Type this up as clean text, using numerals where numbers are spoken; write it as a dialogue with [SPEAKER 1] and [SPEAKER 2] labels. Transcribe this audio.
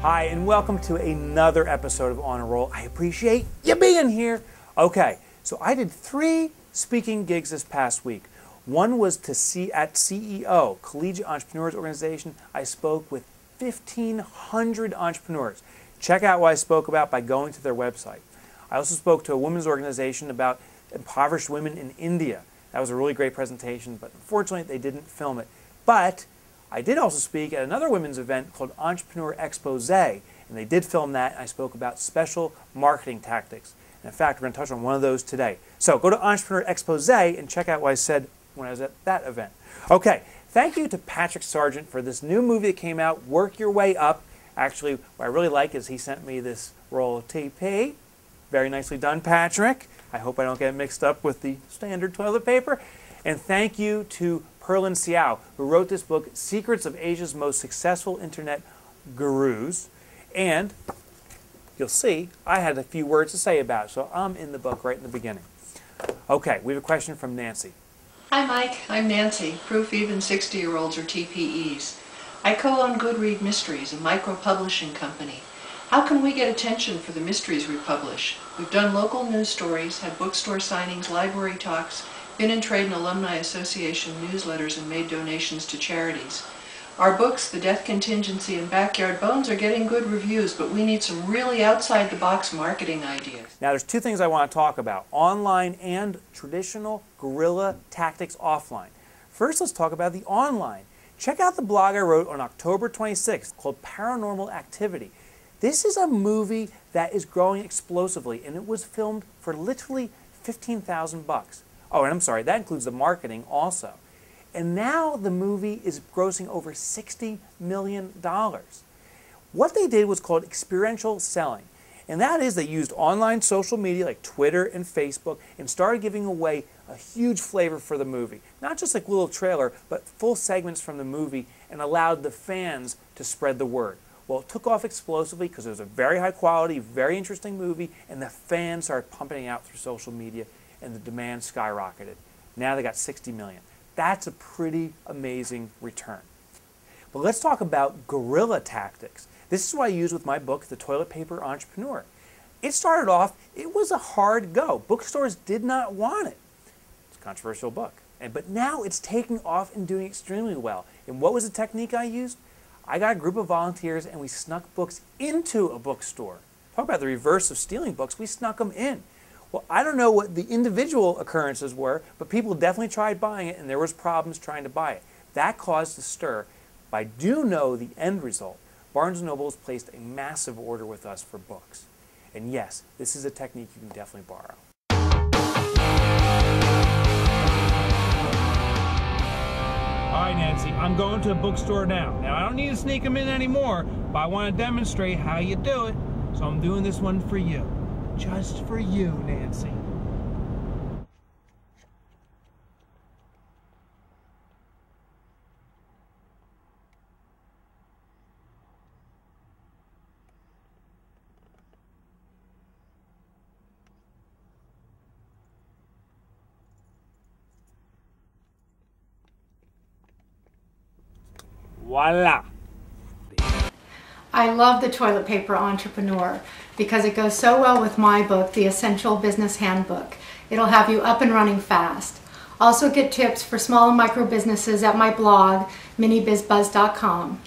[SPEAKER 1] Hi, and welcome to another episode of On a Roll. I appreciate you being here. Okay, so I did 3 speaking gigs this past week. One was at CEO, Collegiate Entrepreneurs Organization. I spoke with 1,500 entrepreneurs. Check out what I spoke about by going to their website. I also spoke to a women's organization about impoverished women in India. That was a really great presentation, but unfortunately they didn't film it. But I did also speak at another women's event called Entrepreneur Expose, and they did film that, and I spoke about special marketing tactics. And in fact, we're going to touch on one of those today. So go to Entrepreneur Expose and check out what I said when I was at that event. Okay, thank you to Patrick Sargent for this new movie that came out, Work Your Way Up. Actually, what I really like is he sent me this roll of TP. Very nicely done, Patrick. I hope I don't get mixed up with the standard toilet paper. And thank you to Perlin Xiao, who wrote this book, Secrets of Asia's Most Successful Internet Gurus. And you'll see, I had a few words to say about it, so I'm in the book right in the beginning. Okay, we have a question from Nancy.
[SPEAKER 2] Hi Mike, I'm Nancy, proof even 60-year-olds are TPEs. I co-own Goodread Mysteries, a micro-publishing company. How can we get attention for the mysteries we publish? We've done local news stories, had bookstore signings, library talks, been in Trade and Alumni Association newsletters, and made donations to charities. Our books, The Death Contingency and Backyard Bones, are getting good reviews, but we need some really outside-the-box marketing ideas.
[SPEAKER 1] Now there's 2 things I want to talk about, online and traditional guerrilla tactics offline. First, let's talk about the online. Check out the blog I wrote on October 26th called Paranormal Activity. This is a movie that is growing explosively, and it was filmed for literally $15,000. Oh, and I'm sorry, that includes the marketing also. And now the movie is grossing over $60 million. What they did was called experiential selling. And that is they used online social media like Twitter and Facebook and started giving away a huge flavor for the movie. Not just like a little trailer, but full segments from the movie, and allowed the fans to spread the word. Well, it took off explosively because it was a very high quality, very interesting movie, and the fans started pumping it out through social media, and the demand skyrocketed. Now they got 60 million. That's a pretty amazing return. But let's talk about guerrilla tactics. This is what I use with my book, The Toilet Paper Entrepreneur. It started off, it was a hard go. Bookstores did not want it. It's a controversial book. But now it's taking off and doing extremely well. And what was the technique I used? I got a group of volunteers and we snuck books into a bookstore. Talk about the reverse of stealing books, we snuck them in. Well, I don't know what the individual occurrences were, but people definitely tried buying it and there was problems trying to buy it. That caused a stir. But I do know the end result. Barnes & Noble has placed a massive order with us for books. And yes, this is a technique you can definitely borrow. All right, Nancy, I'm going to a bookstore now. Now, I don't need to sneak them in anymore, but I want to demonstrate how you do it. So I'm doing this one for you. Just for you, Nancy. Voila!
[SPEAKER 3] I love the Toilet Paper Entrepreneur because it goes so well with my book, The Essential Business Handbook. It'll have you up and running fast. Also get tips for small and micro businesses at my blog, minibizbuzz.com.